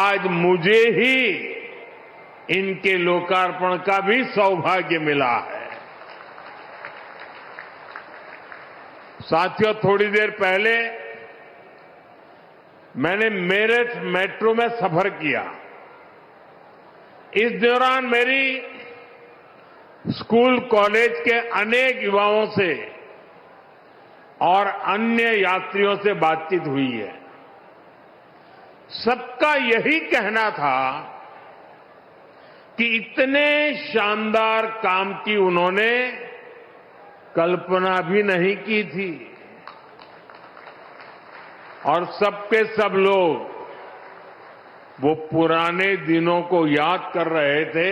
आज मुझे ही इनके लोकार्पण का भी सौभाग्य मिला है। साथियों, थोड़ी देर पहले मैंने मेरठ मेट्रो में सफर किया। इस दौरान मेरी स्कूल कॉलेज के अनेक युवाओं से और अन्य यात्रियों से बातचीत हुई है। सबका यही कहना था कि इतने शानदार काम की उन्होंने कल्पना भी नहीं की थी और सबके सब लोग वो पुराने दिनों को याद कर रहे थे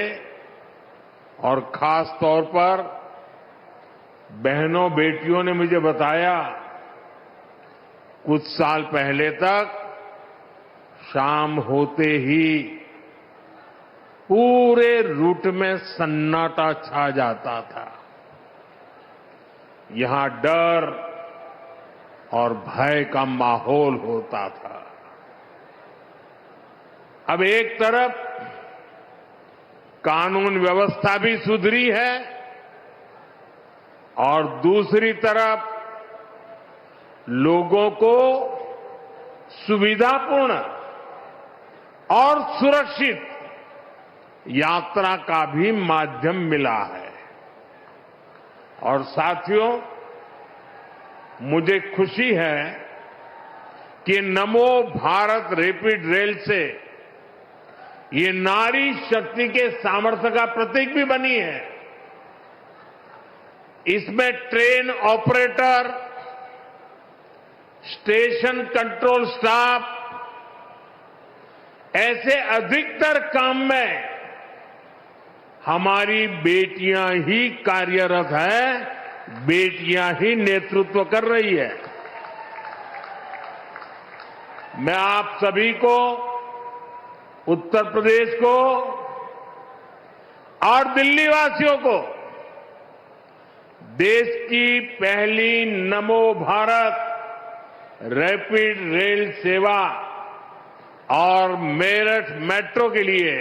और खास तौर पर बहनों बेटियों ने मुझे बताया, कुछ साल पहले तक शाम होते ही पूरे रूट में सन्नाटा छा जाता था। यहां डर और भय का माहौल होता था। अब एक तरफ कानून व्यवस्था भी सुधरी है और दूसरी तरफ लोगों को सुविधापूर्ण और सुरक्षित यात्रा का भी माध्यम मिला है। और साथियों, मुझे खुशी है कि नमो भारत रैपिड रेल से ये नारी शक्ति के सामर्थ्य का प्रतीक भी बनी है। इसमें train operator, station control staff, ऐसे अधिकतर काम में हमारी बेटियां ही कार्यरत हैं, बेटियां ही नेतृत्व कर रही है। मैं आप सभी को, उत्तर प्रदेश को और दिल्ली वासियों को देश की पहली नमो भारत रैपिड रेल सेवा और मेरठ मेट्रो के लिए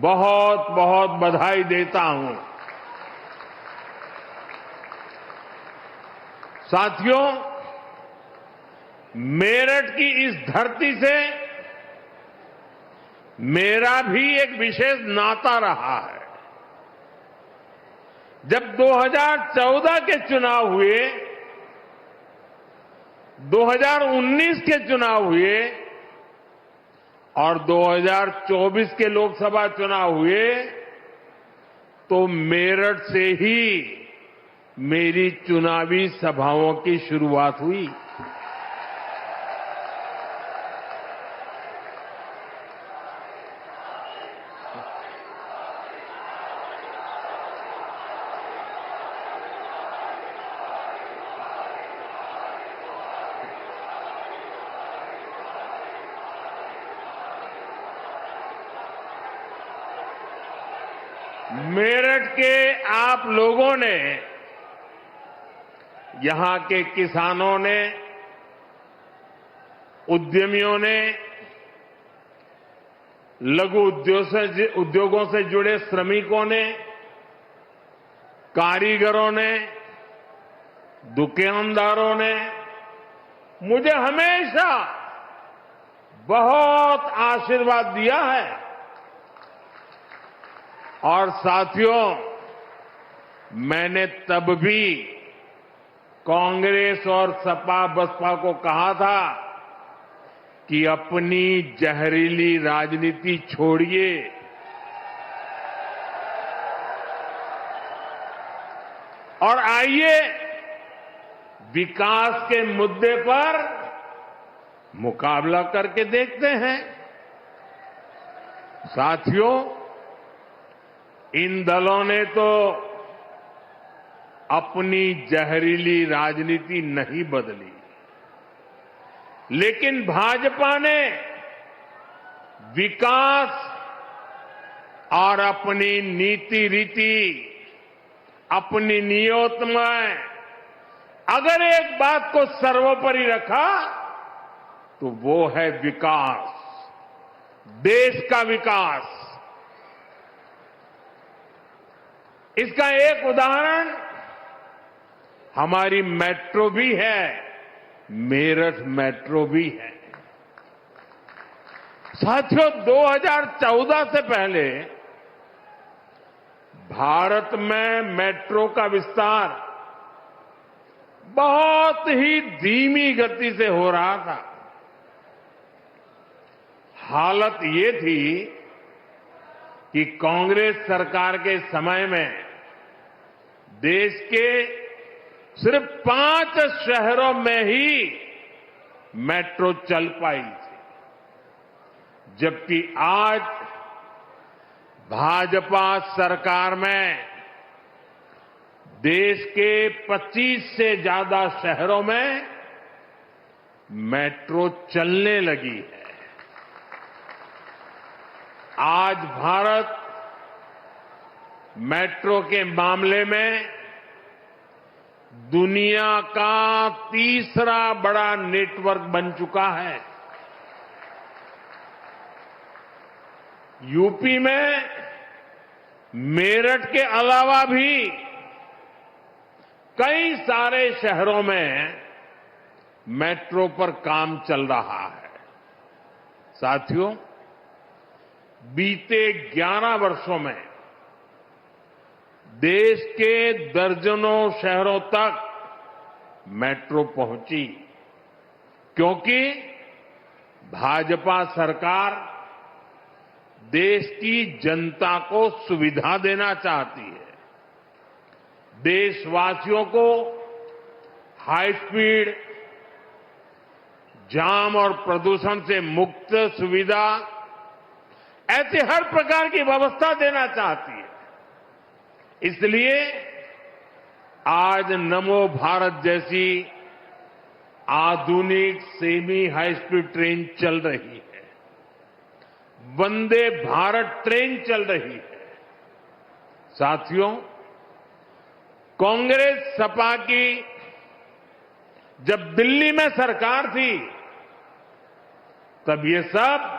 बहुत बहुत बधाई देता हूं। साथियों, मेरठ की इस धरती से मेरा भी एक विशेष नाता रहा है। जब 2014 के चुनाव हुए, 2019 के चुनाव हुए और 2024 के लोकसभा चुनाव हुए, तो मेरठ से ही मेरी चुनावी सभाओं की शुरुआत हुई। मेरठ के आप लोगों ने, यहां के किसानों ने, उद्यमियों ने, लघु उद्योगों से जुड़े श्रमिकों ने, कारीगरों ने, दुकानदारों ने मुझे हमेशा बहुत आशीर्वाद दिया है। और साथियों, मैंने तब भी कांग्रेस और सपा बसपा को कहा था कि अपनी जहरीली राजनीति छोड़िए और आइए विकास के मुद्दे पर मुकाबला करके देखते हैं। साथियों, इन दलों ने तो अपनी जहरीली राजनीति नहीं बदली, लेकिन भाजपा ने विकास और अपनी नीति रीति, अपनी नियत में अगर एक बात को सर्वोपरि रखा तो वो है विकास। देश का विकास। इसका एक उदाहरण हमारी मेट्रो भी है, मेरठ मेट्रो भी है। साथियों, 2014 से पहले भारत में मेट्रो का विस्तार बहुत ही धीमी गति से हो रहा था। हालत ये थी कि कांग्रेस सरकार के समय में देश के सिर्फ 5 शहरों में ही मेट्रो चल पाई थी, जबकि आज भाजपा सरकार में देश के 25 से ज्यादा शहरों में मेट्रो चलने लगी है। आज भारत मेट्रो के मामले में दुनिया का तीसरा बड़ा नेटवर्क बन चुका है। यूपी में मेरठ के अलावा भी कई सारे शहरों में मेट्रो पर काम चल रहा है। साथियों, बीते 11 वर्षों में देश के दर्जनों शहरों तक मेट्रो पहुंची, क्योंकि भाजपा सरकार देश की जनता को सुविधा देना चाहती है। देशवासियों को हाई स्पीड, जाम और प्रदूषण से मुक्त सुविधा, ऐसे हर प्रकार की व्यवस्था देना चाहती है। इसलिए आज नमो भारत जैसी आधुनिक सेमी हाई स्पीड ट्रेन चल रही है, वंदे भारत ट्रेन चल रही है। साथियों, कांग्रेस सपा की जब दिल्ली में सरकार थी, तब ये सब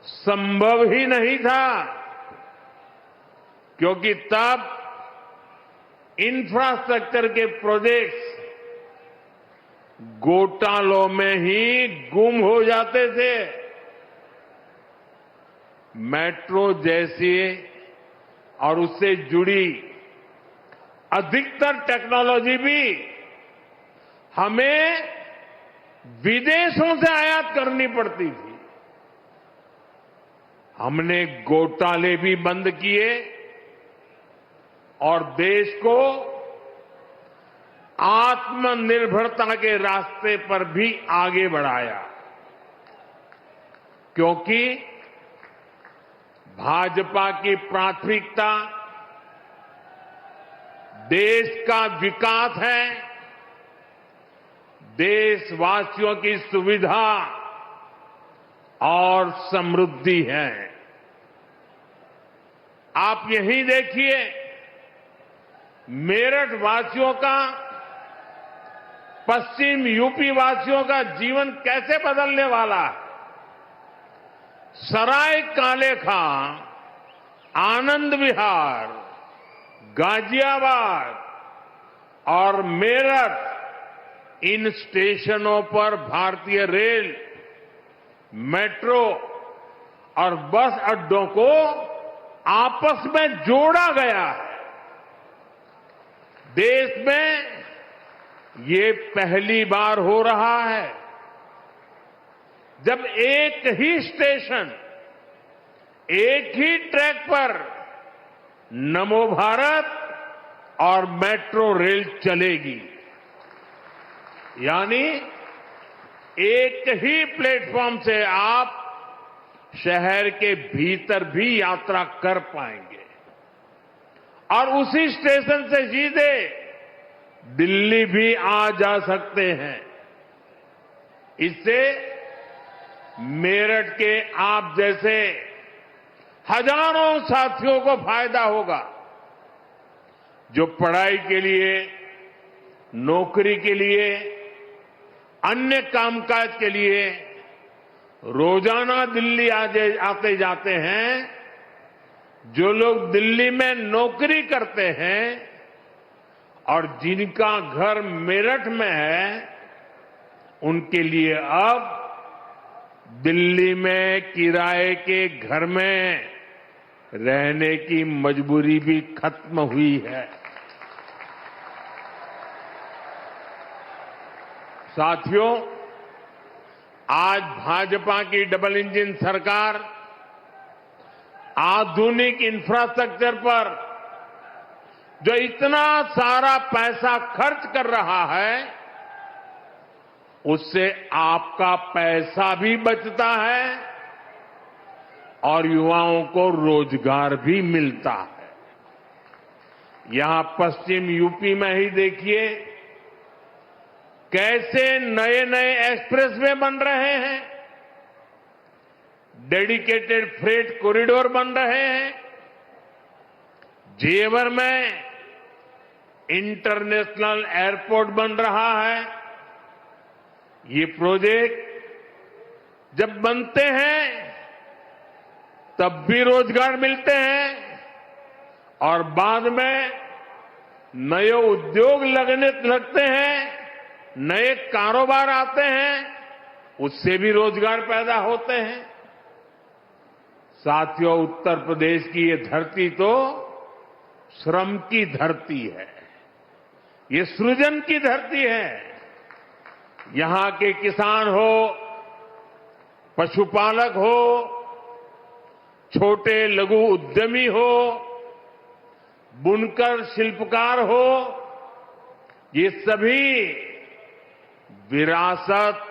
संभव ही नहीं था, क्योंकि तब इंफ्रास्ट्रक्चर के प्रोजेक्ट्स घोटालों में ही गुम हो जाते थे। मेट्रो जैसी और उससे जुड़ी अधिकतर टेक्नोलॉजी भी हमें विदेशों से आयात करनी पड़ती थी। हमने घोटाले भी बंद किए और देश को आत्मनिर्भरता के रास्ते पर भी आगे बढ़ाया, क्योंकि भाजपा की प्राथमिकता देश का विकास है, देशवासियों की सुविधा और समृद्धि है। आप यही देखिए, मेरठ वासियों का, पश्चिम यूपी वासियों का जीवन कैसे बदलने वाला है। सराय काले खां, आनंद विहार, गाजियाबाद और मेरठ, इन स्टेशनों पर भारतीय रेल, मेट्रो और बस अड्डों को आपस में जोड़ा गया है। देश में ये पहली बार हो रहा है जब एक ही स्टेशन, एक ही ट्रैक पर नमो भारत और मेट्रो रेल चलेगी। यानी एक ही प्लेटफॉर्म से आप शहर के भीतर भी यात्रा कर पाएंगे और उसी स्टेशन से सीधे दिल्ली भी आ जा सकते हैं। इससे मेरठ के आप जैसे हजारों साथियों को फायदा होगा, जो पढ़ाई के लिए, नौकरी के लिए, अन्य कामकाज के लिए रोजाना दिल्ली आते जाते हैं, जो लोग दिल्ली में नौकरी करते हैं और जिनका घर मेरठ में है, उनके लिए अब दिल्ली में किराए के घर में रहने की मजबूरी भी खत्म हुई है। साथियों, आज भाजपा की डबल इंजन सरकार आधुनिक इंफ्रास्ट्रक्चर पर जो इतना सारा पैसा खर्च कर रहा है, उससे आपका पैसा भी बचता है और युवाओं को रोजगार भी मिलता है। यहां पश्चिम यूपी में ही देखिए कैसे नए नए एक्सप्रेसवे बन रहे हैं, डेडिकेटेड फ्रेट कॉरिडोर बन रहे हैं। जेवर में इंटरनेशनल एयरपोर्ट बन रहा है। ये प्रोजेक्ट जब बनते हैं तब भी रोजगार मिलते हैं और बाद में नए उद्योग लगते हैं, नए कारोबार आते हैं, उससे भी रोजगार पैदा होते हैं। साथियों, उत्तर प्रदेश की ये धरती तो श्रम की धरती है, ये सृजन की धरती है। यहां के किसान हो, पशुपालक हो, छोटे लघु उद्यमी हो, बुनकर शिल्पकार हो, ये सभी विरासत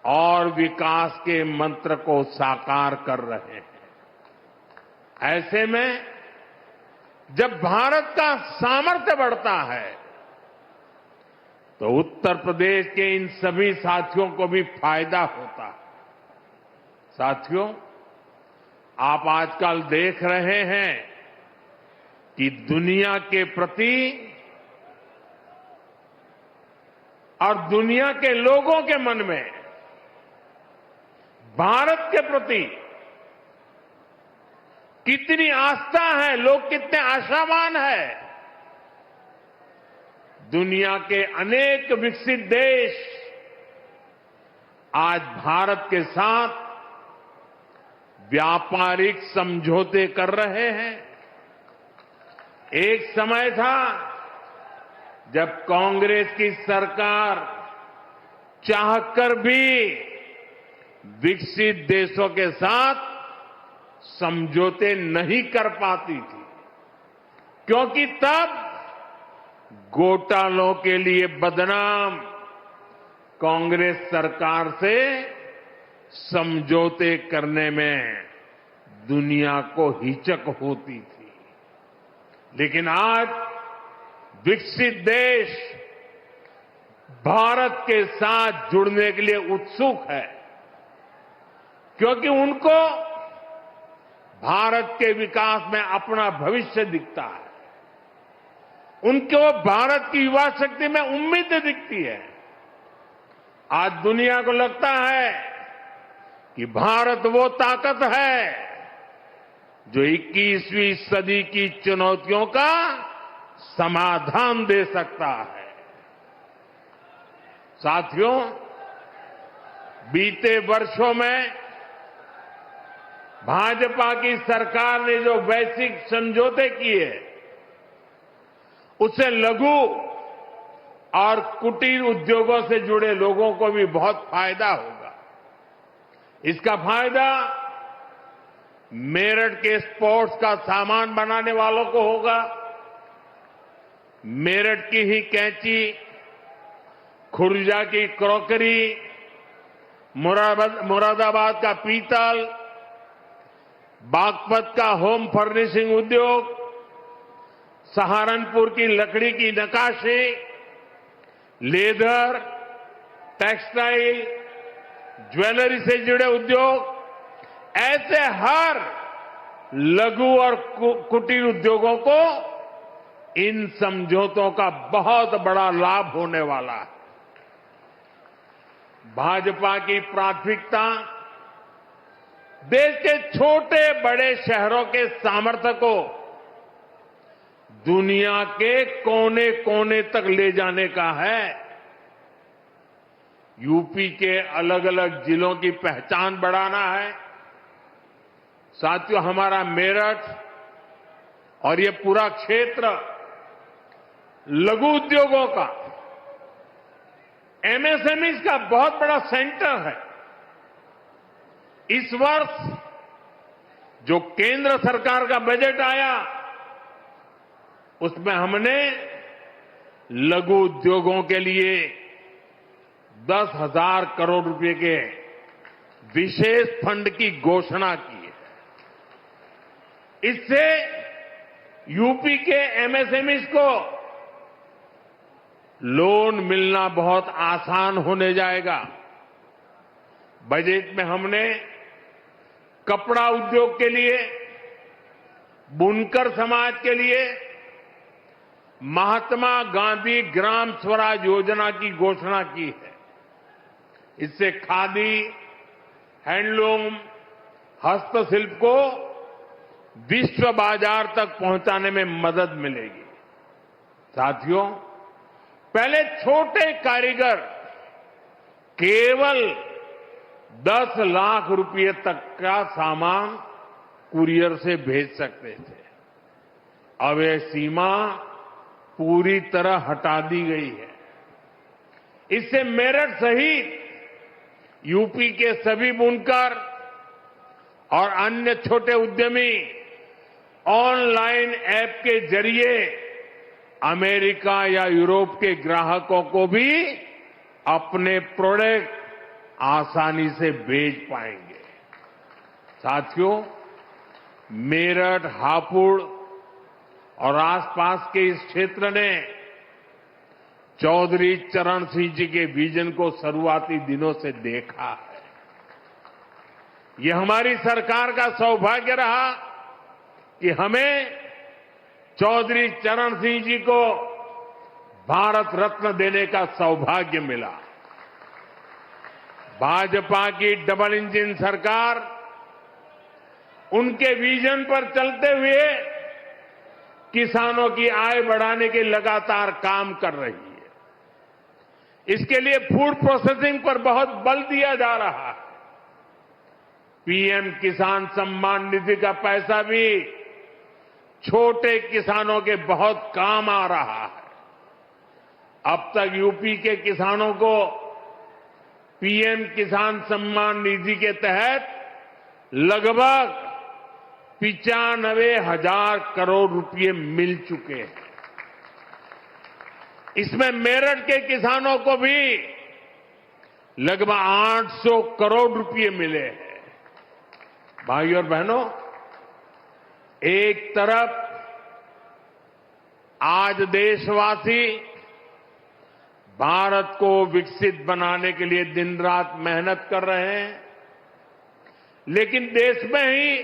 और विकास के मंत्र को साकार कर रहे हैं। ऐसे में जब भारत का सामर्थ्य बढ़ता है तो उत्तर प्रदेश के इन सभी साथियों को भी फायदा होता है। साथियों, आप आजकल देख रहे हैं कि दुनिया के प्रति और दुनिया के लोगों के मन में भारत के प्रति कितनी आस्था है, लोग कितने आशावान हैं। दुनिया के अनेक विकसित देश आज भारत के साथ व्यापारिक समझौते कर रहे हैं। एक समय था जब कांग्रेस की सरकार चाहकर भी विकसित देशों के साथ समझौते नहीं कर पाती थी, क्योंकि तब घोटालों के लिए बदनाम कांग्रेस सरकार से समझौते करने में दुनिया को हिचक होती थी। लेकिन आज विकसित देश भारत के साथ जुड़ने के लिए उत्सुक है, क्योंकि उनको भारत के विकास में अपना भविष्य दिखता है। उनको भारत की युवा शक्ति में उम्मीद दिखती है। आज दुनिया को लगता है कि भारत वो ताकत है जो 21वीं सदी की चुनौतियों का समाधान दे सकता है। साथियों, बीते वर्षों में भाजपा की सरकार ने जो वैश्विक समझौते किए, उससे लघु और कुटीर उद्योगों से जुड़े लोगों को भी बहुत फायदा होगा। इसका फायदा मेरठ के स्पोर्ट्स का सामान बनाने वालों को होगा। मेरठ की ही कैंची, खुर्जा की क्रॉकरी, मुरादाबाद का पीतल, बागपत का होम फर्निशिंग उद्योग, सहारनपुर की लकड़ी की नक्काशी, लेदर, टेक्सटाइल, ज्वेलरी से जुड़े उद्योग, ऐसे हर लघु और कुटीर उद्योगों को इन समझौतों का बहुत बड़ा लाभ होने वाला है। भाजपा की प्राथमिकता देश के छोटे बड़े शहरों के सामर्थ्य को दुनिया के कोने कोने तक ले जाने का है। यूपी के अलग अलग जिलों की पहचान बढ़ाना है। साथियों, हमारा मेरठ और ये पूरा क्षेत्र लघु उद्योगों का, एमएसएमई का बहुत बड़ा सेंटर है। इस वर्ष जो केंद्र सरकार का बजट आया, उसमें हमने लघु उद्योगों के लिए 10,000 करोड़ रुपए के विशेष फंड की घोषणा की है। इससे यूपी के एमएसएमई को लोन मिलना बहुत आसान होने जाएगा। बजट में हमने कपड़ा उद्योग के लिए, बुनकर समाज के लिए महात्मा गांधी ग्राम स्वराज योजना की घोषणा की है। इससे खादी, हैंडलूम, हस्तशिल्प को विश्व बाजार तक पहुंचाने में मदद मिलेगी। साथियों, पहले छोटे कारीगर केवल 10 लाख रुपए तक का सामान कुरियर से भेज सकते थे। अब यह सीमा पूरी तरह हटा दी गई है। इससे मेरठ सहित यूपी के सभी बुनकर और अन्य छोटे उद्यमी ऑनलाइन ऐप के जरिए अमेरिका या यूरोप के ग्राहकों को भी अपने प्रोडक्ट आसानी से बेच पाएंगे। साथियों, मेरठ, हापुड़ और आसपास के इस क्षेत्र ने चौधरी चरण सिंह जी के विजन को शुरुआती दिनों से देखा है। यह हमारी सरकार का सौभाग्य रहा कि हमें चौधरी चरण सिंह जी को भारत रत्न देने का सौभाग्य मिला। भाजपा की डबल इंजन सरकार उनके विजन पर चलते हुए किसानों की आय बढ़ाने के लगातार काम कर रही है। इसके लिए फूड प्रोसेसिंग पर बहुत बल दिया जा रहा है। पीएम किसान सम्मान निधि का पैसा भी छोटे किसानों के बहुत काम आ रहा है। अब तक यूपी के किसानों को पीएम किसान सम्मान निधि के तहत लगभग 95,000 करोड़ रुपए मिल चुके हैं। इसमें मेरठ के किसानों को भी लगभग 800 करोड़ रुपए मिले हैं। भाइयों और बहनों, एक तरफ आज देशवासी भारत को विकसित बनाने के लिए दिन रात मेहनत कर रहे हैं, लेकिन देश में ही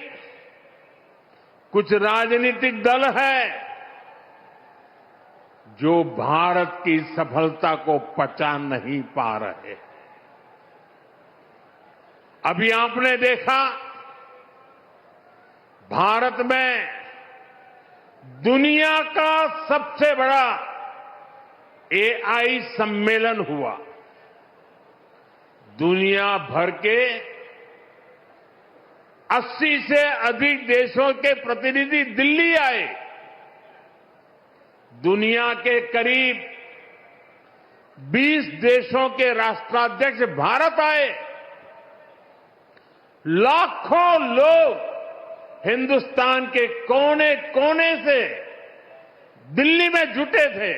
कुछ राजनीतिक दल है जो भारत की सफलता को पचा नहीं पा रहे। अभी आपने देखा, भारत में दुनिया का सबसे बड़ा एआई सम्मेलन हुआ। दुनिया भर के 80 से अधिक देशों के प्रतिनिधि दिल्ली आए। दुनिया के करीब 20 देशों के राष्ट्राध्यक्ष भारत आए। लाखों लोग हिंदुस्तान के कोने कोने से दिल्ली में जुटे थे।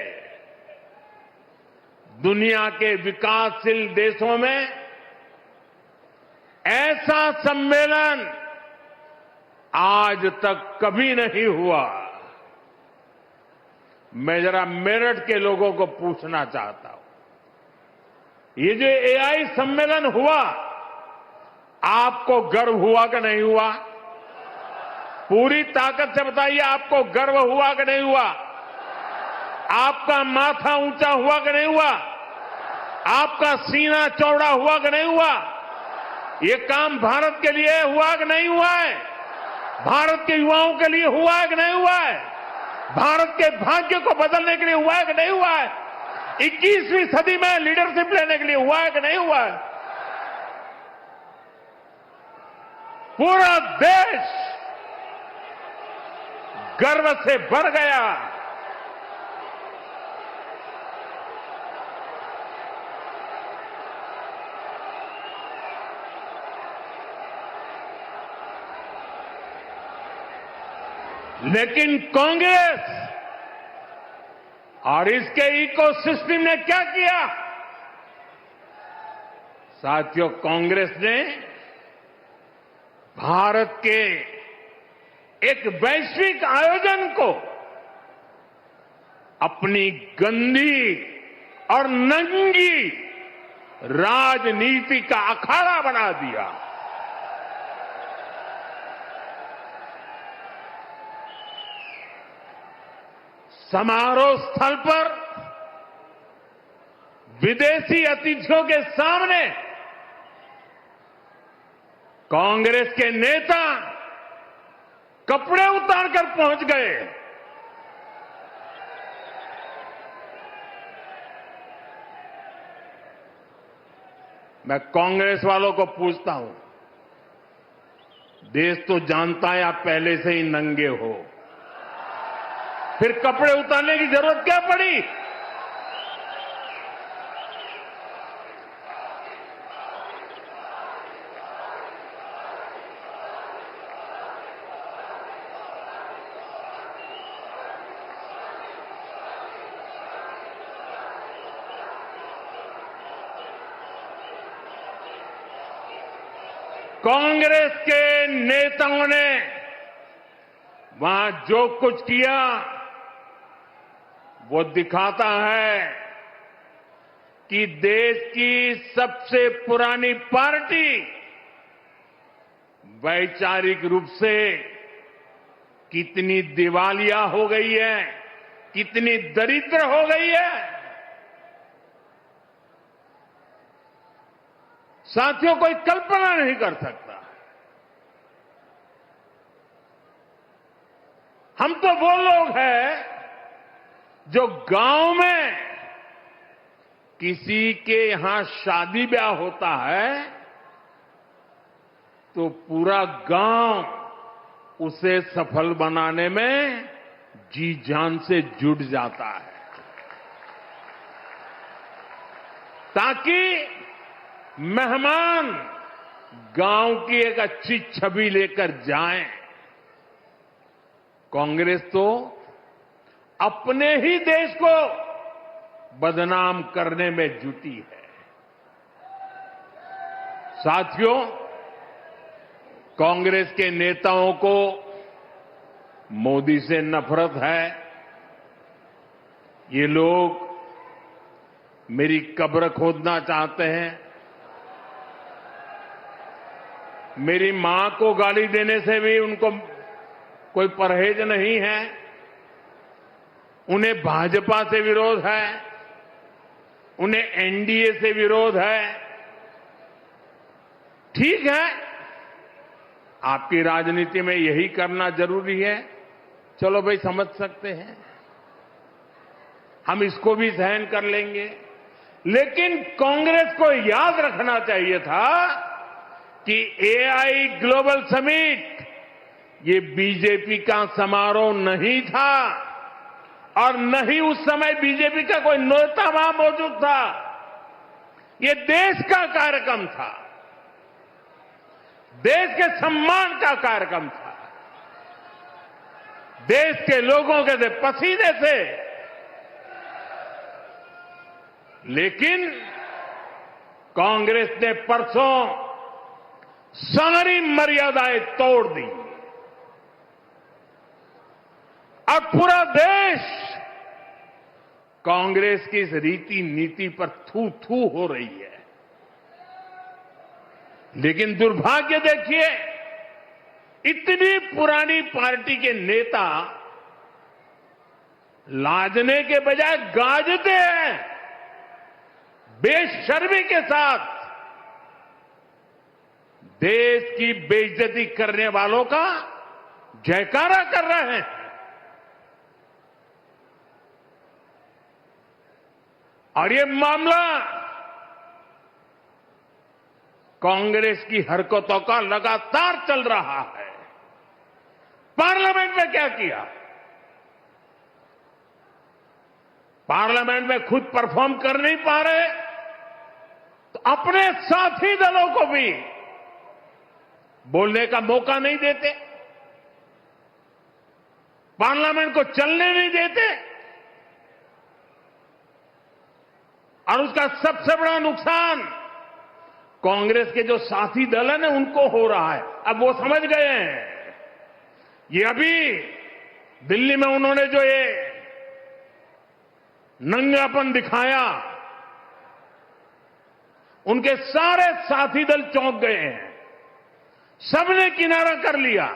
दुनिया के विकासशील देशों में ऐसा सम्मेलन आज तक कभी नहीं हुआ। मैं जरा मेरठ के लोगों को पूछना चाहता हूं, ये जो एआई सम्मेलन हुआ, आपको गर्व हुआ कि नहीं हुआ? पूरी ताकत से बताइए, आपको गर्व हुआ कि नहीं हुआ? आपका माथा ऊंचा हुआ कि नहीं हुआ? आपका सीना चौड़ा हुआ कि नहीं हुआ? ये काम भारत के लिए हुआ कि नहीं हुआ है? भारत के युवाओं के लिए हुआ है कि नहीं हुआ है? भारत के भाग्य को बदलने के लिए हुआ है कि नहीं हुआ है? 21वीं सदी में लीडरशिप लेने के लिए हुआ है कि नहीं हुआ है? पूरा देश गर्व से भर गया। लेकिन कांग्रेस और इसके इकोसिस्टम ने क्या किया? साथियों, कांग्रेस ने भारत के एक वैश्विक आयोजन को अपनी गंदी और नंगी राजनीति का अखाड़ा बना दिया। समारोह स्थल पर विदेशी अतिथियों के सामने कांग्रेस के नेता कपड़े उतारकर पहुंच गए। मैं कांग्रेस वालों को पूछता हूं, देश तो जानता है आप पहले से ही नंगे हो, फिर कपड़े उतारने की जरूरत क्या पड़ी? कांग्रेस के नेताओं ने वहां जो कुछ किया वो दिखाता है कि देश की सबसे पुरानी पार्टी वैचारिक रूप से कितनी दिवालिया हो गई है, कितनी दरिद्र हो गई है। साथियों, कोई कल्पना नहीं कर सकता। हम तो वो लोग हैं जो गांव में किसी के यहां शादी ब्याह होता है तो पूरा गांव उसे सफल बनाने में जी जान से जुट जाता है, ताकि मेहमान गांव की एक अच्छी छवि लेकर जाएं। कांग्रेस तो अपने ही देश को बदनाम करने में जुटी है। साथियों, कांग्रेस के नेताओं को मोदी से नफरत है। ये लोग मेरी कब्र खोदना चाहते हैं। मेरी मां को गाली देने से भी उनको कोई परहेज नहीं है। उन्हें भाजपा से विरोध है, उन्हें एनडीए से विरोध है। ठीक है, आपकी राजनीति में यही करना जरूरी है, चलो भाई समझ सकते हैं, हम इसको भी सहन कर लेंगे। लेकिन कांग्रेस को याद रखना चाहिए था कि एआई ग्लोबल समिट ये बीजेपी का समारोह नहीं था और न ही उस समय बीजेपी का कोई नेता वहां मौजूद था। ये देश का कार्यक्रम था, देश के सम्मान का कार्यक्रम था, देश के लोगों के पसीने से। लेकिन कांग्रेस ने परसों सारी मर्यादाएं तोड़ दी और पूरा देश कांग्रेस की इस रीति नीति पर थू थू हो रही है। लेकिन दुर्भाग्य देखिए, इतनी पुरानी पार्टी के नेता लाजने के बजाय गाजते हैं, बेशर्मी के साथ देश की बेइज्जती करने वालों का जयकारा कर रहे हैं। और ये मामला कांग्रेस की हरकतों का लगातार चल रहा है। पार्लियामेंट में क्या किया? पार्लियामेंट में खुद परफॉर्म कर नहीं पा रहे तो अपने साथी दलों को भी बोलने का मौका नहीं देते, पार्लियामेंट को चलने नहीं देते। और उसका सबसे बड़ा नुकसान कांग्रेस के जो साथी दल है ना उनको हो रहा है। अब वो समझ गए हैं। ये अभी दिल्ली में उन्होंने जो ये नंगापन दिखाया, उनके सारे साथी दल चौंक गए हैं, सबने किनारा कर लिया।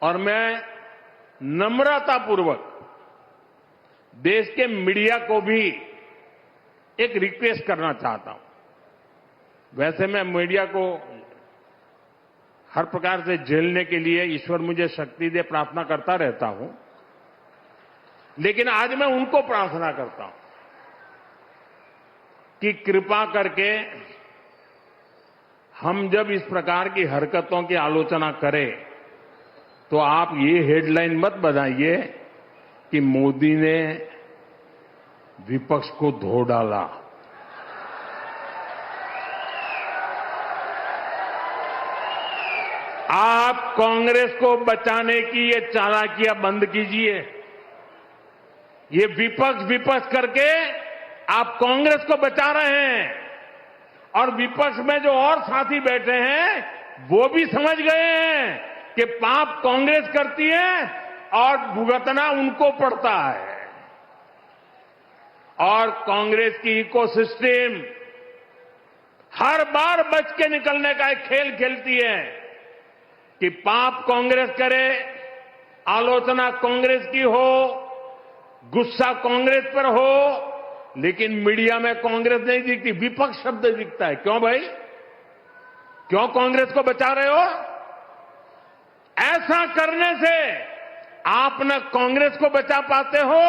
और मैं नम्रतापूर्वक देश के मीडिया को भी एक रिक्वेस्ट करना चाहता हूं। वैसे मैं मीडिया को हर प्रकार से झेलने के लिए ईश्वर मुझे शक्ति दे प्रार्थना करता रहता हूं, लेकिन आज मैं उनको प्रार्थना करता हूं कि कृपा करके हम जब इस प्रकार की हरकतों की आलोचना करें तो आप ये हेडलाइन मत बनाइए कि मोदी ने विपक्ष को धो डाला। आप कांग्रेस को बचाने की ये चालाकियां बंद कीजिए। ये विपक्ष विपक्ष करके आप कांग्रेस को बचा रहे हैं, और विपक्ष में जो और साथी बैठे हैं वो भी समझ गए हैं कि पाप कांग्रेस करती है और भुगतना उनको पड़ता है। और कांग्रेस की इकोसिस्टम हर बार बच के निकलने का एक खेल खेलती है कि पाप कांग्रेस करे, आलोचना कांग्रेस की हो, गुस्सा कांग्रेस पर हो, लेकिन मीडिया में कांग्रेस नहीं दिखती, विपक्ष शब्द दिखता है। क्यों भाई? क्यों कांग्रेस को बचा रहे हो? ऐसा करने से आप न कांग्रेस को बचा पाते हो,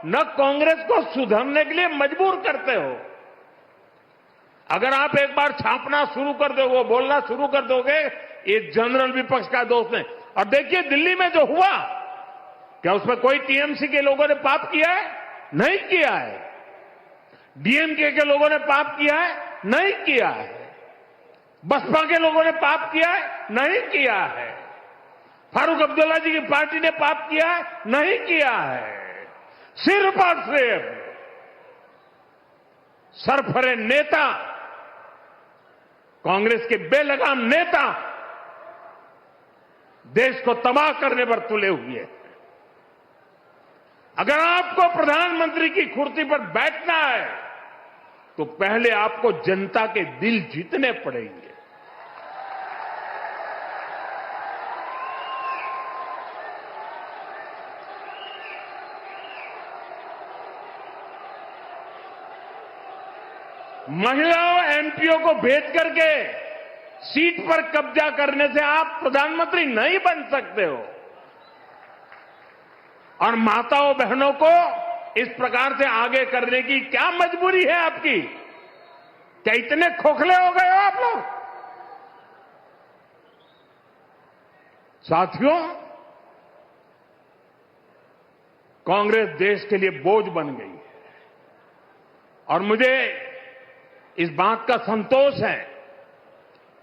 न कांग्रेस को सुधरने के लिए मजबूर करते हो। अगर आप एक बार छापना शुरू कर दोगे, बोलना शुरू कर दोगे, ये जनरल विपक्ष का दोष है। और देखिए दिल्ली में जो हुआ, क्या उसमें कोई टीएमसी के लोगों ने पाप किया है? नहीं किया है। डीएमके के लोगों ने पाप किया है? नहीं किया है। बसपा के लोगों ने पाप किया है? नहीं किया है। फारूक अब्दुल्ला जी की पार्टी ने पाप किया है? नहीं किया है। सिर्फ और सिर्फ सरफरे नेता, कांग्रेस के बेलगाम नेता देश को तबाह करने पर तुले हुए हैं। अगर आपको प्रधानमंत्री की कुर्सी पर बैठना है तो पहले आपको जनता के दिल जीतने पड़ेंगे। महिलाओं एमपीओ को भेज करके सीट पर कब्जा करने से आप प्रधानमंत्री नहीं बन सकते हो। और माताओं बहनों को इस प्रकार से आगे करने की क्या मजबूरी है आपकी? क्या इतने खोखले हो गए हो आप लोग? साथियों, कांग्रेस देश के लिए बोझ बन गई है और मुझे इस बात का संतोष है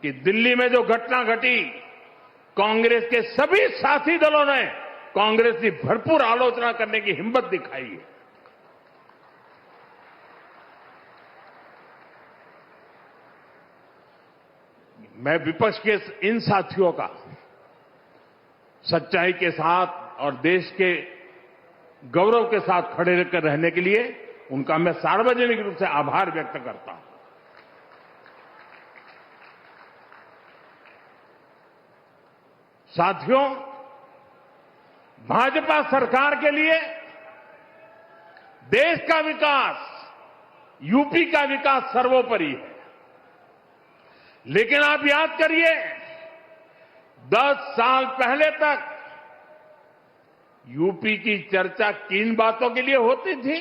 कि दिल्ली में जो घटना घटी, कांग्रेस के सभी साथी दलों ने कांग्रेस की भरपूर आलोचना करने की हिम्मत दिखाई है। मैं विपक्ष के इन साथियों का सच्चाई के साथ और देश के गौरव के साथ खड़े रहकर रहने के लिए उनका मैं सार्वजनिक रूप से आभार व्यक्त करता हूं। साथियों, भाजपा सरकार के लिए देश का विकास, यूपी का विकास सर्वोपरि है। लेकिन आप याद करिए, 10 साल पहले तक यूपी की चर्चा किन बातों के लिए होती थी?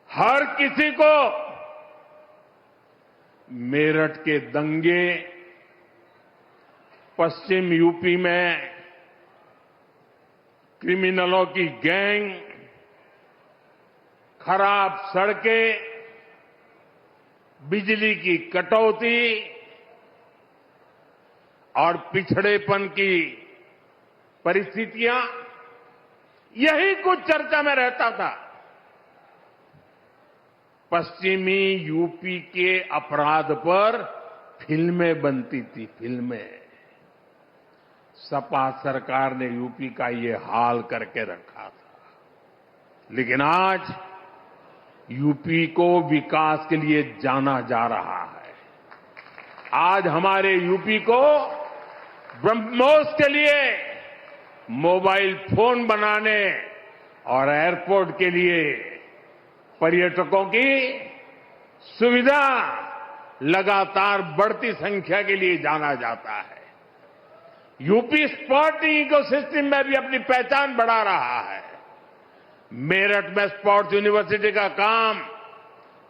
हर किसी को मेरठ के दंगे, पश्चिम यूपी में क्रिमिनलों की गैंग, खराब सड़कें, बिजली की कटौती और पिछड़ेपन की परिस्थितियां, यही कुछ चर्चा में रहता था। पश्चिमी यूपी के अपराध पर फिल्में बनती थी, फिल्में। सपा सरकार ने यूपी का ये हाल करके रखा था। लेकिन आज यूपी को विकास के लिए जाना जा रहा है। आज हमारे यूपी को ब्रह्मोस के लिए मोबाइल फोन बनाने और एयरपोर्ट के लिए पर्यटकों की सुविधा लगातार बढ़ती संख्या के लिए जाना जाता है। यूपी स्पोर्टिंग इकोसिस्टम में भी अपनी पहचान बढ़ा रहा है। मेरठ में स्पोर्ट्स यूनिवर्सिटी का काम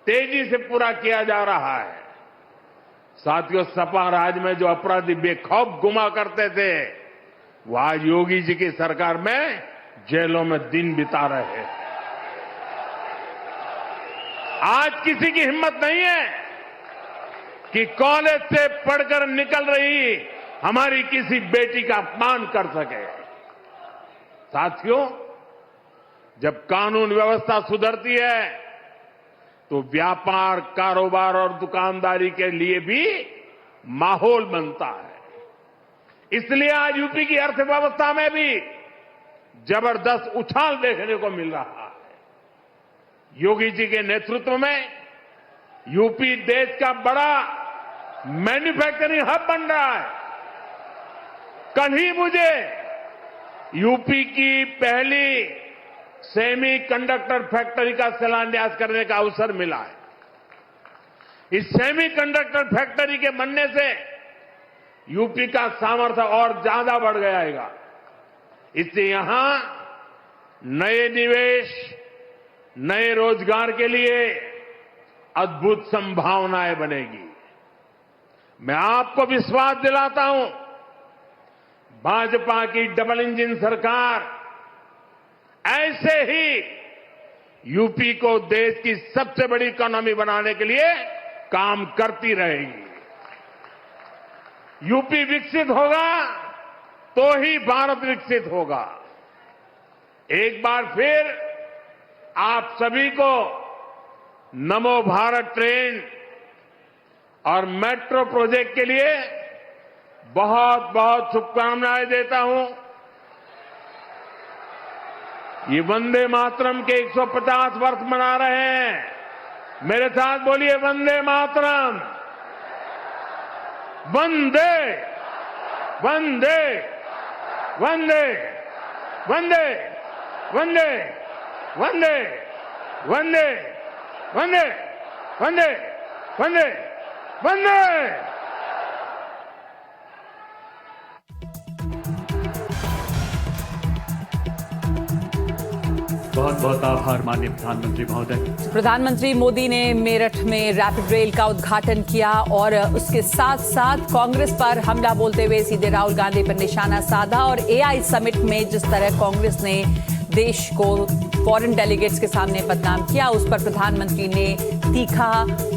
तेजी से पूरा किया जा रहा है। साथियों, सपा राज में जो अपराधी बेखौफ घुमा करते थे, वो आज योगी जी की सरकार में जेलों में दिन बिता रहे हैं। आज किसी की हिम्मत नहीं है कि कॉलेज से पढ़कर निकल रही हमारी किसी बेटी का अपमान कर सके। साथियों, जब कानून व्यवस्था सुधरती है तो व्यापार, कारोबार और दुकानदारी के लिए भी माहौल बनता है। इसलिए आज यूपी की अर्थव्यवस्था में भी जबरदस्त उछाल देखने को मिल रहा है। योगी जी के नेतृत्व में यूपी देश का बड़ा मैन्युफैक्चरिंग हब बन रहा है। कल ही मुझे यूपी की पहली सेमी कंडक्टर फैक्ट्री का शिलान्यास करने का अवसर मिला है। इस सेमी कंडक्टर फैक्ट्री के बनने से यूपी का सामर्थ्य और ज्यादा बढ़ जाएगा। इससे यहां नए निवेश, नए रोजगार के लिए अद्भुत संभावनाएं बनेगी। मैं आपको विश्वास दिलाता हूं, भाजपा की डबल इंजन सरकार ऐसे ही यूपी को देश की सबसे बड़ी इकोनॉमी बनाने के लिए काम करती रहेगी। यूपी विकसित होगा तो ही भारत विकसित होगा। एक बार फिर आप सभी को नमो भारत ट्रेन और मेट्रो प्रोजेक्ट के लिए बहुत बहुत शुभकामनाएं देता हूं। ये वंदे मातरम के 150 वर्ष मना रहे हैं। मेरे साथ बोलिए, वंदे मातरम, वंदे वंदे वंदे वंदे वंदे वंदे वंदे वंदे वंदे वंदे वंदे। बहुत बहुत आभार माननीय प्रधानमंत्री महोदय। प्रधानमंत्री मोदी ने मेरठ में रैपिड रेल का उद्घाटन किया और उसके साथ साथ कांग्रेस पर हमला बोलते हुए सीधे राहुल गांधी पर निशाना साधा। और एआई समिट में जिस तरह कांग्रेस ने देश को फॉरेन डेलीगेट्स के सामने बदनाम किया, उस पर प्रधानमंत्री ने तीखा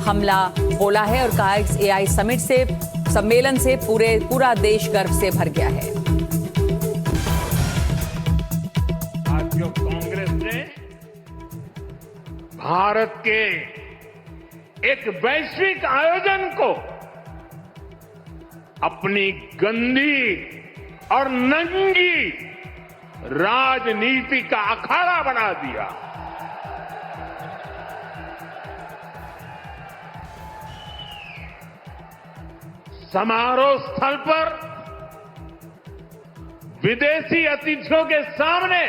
हमला बोला है और कहा इस एआई समिट से, सम्मेलन से पूरा देश गर्व से भर गया है। कांग्रेस ने भारत के एक वैश्विक आयोजन को अपनी गंदी और नंगी राजनीति का अखाड़ा बना दिया। समारोह स्थल पर विदेशी अतिथियों के सामने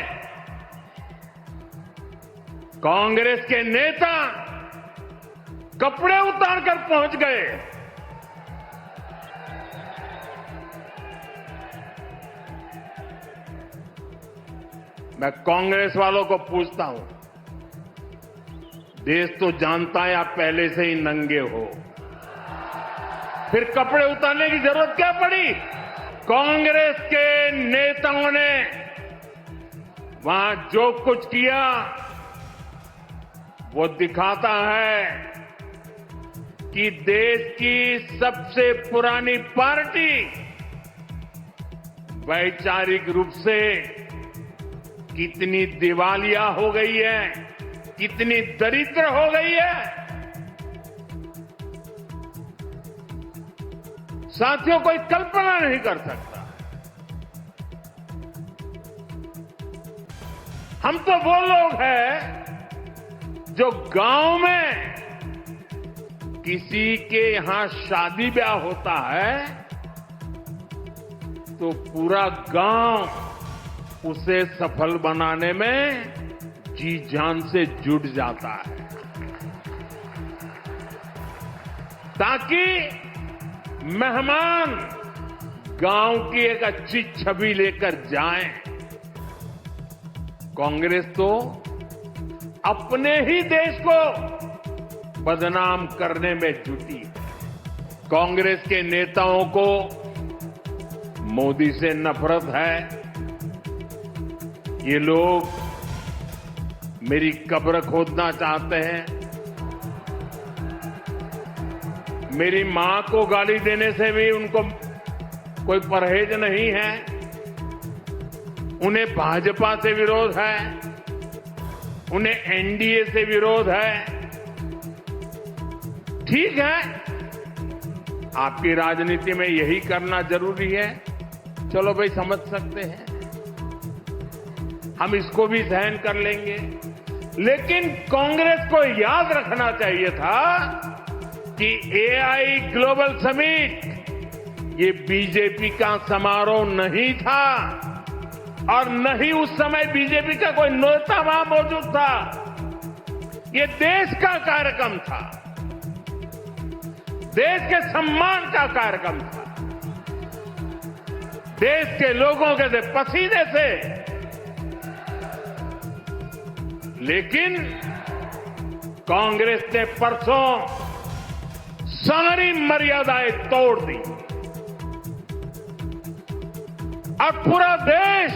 कांग्रेस के नेता कपड़े उतारकर पहुंच गए मैं कांग्रेस वालों को पूछता हूं, देश तो जानता है आप पहले से ही नंगे हो, फिर कपड़े उतारने की जरूरत क्या पड़ी? कांग्रेस के नेताओं ने वहां जो कुछ किया वो दिखाता है कि देश की सबसे पुरानी पार्टी वैचारिक रूप से कितनी दिवालिया हो गई है, कितनी दरिद्र हो गई है। साथियों, कोई कल्पना नहीं कर सकता। हम तो वो लोग हैं जो गांव में किसी के यहां शादी ब्याह होता है तो पूरा गांव उसे सफल बनाने में जी जान से जुट जाता है, ताकि मेहमान गांव की एक अच्छी छवि लेकर जाएं। कांग्रेस तो अपने ही देश को बदनाम करने में जुटी है। कांग्रेस के नेताओं को मोदी से नफरत है। ये लोग मेरी कब्र खोदना चाहते हैं, मेरी मां को गाली देने से भी उनको कोई परहेज नहीं है। उन्हें भाजपा से विरोध है, उन्हें एनडीए से विरोध है। ठीक है, आपकी राजनीति में यही करना जरूरी है, चलो भाई समझ सकते हैं, हम इसको भी सहन कर लेंगे। लेकिन कांग्रेस को याद रखना चाहिए था कि एआई ग्लोबल समिट ये बीजेपी का समारोह नहीं था और न ही उस समय बीजेपी का कोई नेता वहां मौजूद था। ये देश का कार्यक्रम था, देश के सम्मान का कार्यक्रम था, देश के लोगों के पसीने से। लेकिन कांग्रेस ने परसों सारी मर्यादाएं तोड़ दी और पूरा देश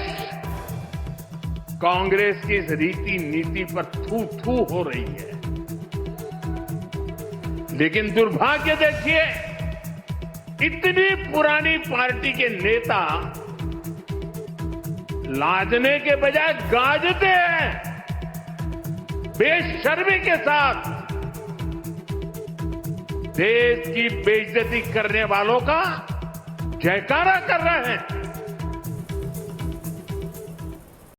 कांग्रेस की इस रीति नीति पर थू थू हो रही है। लेकिन दुर्भाग्य देखिए, इतनी पुरानी पार्टी के नेता लाजने के बजाय गाजते हैं, बेशर्मी के साथ देश की बेइज्जती करने वालों का जयकारा कर रहे हैं।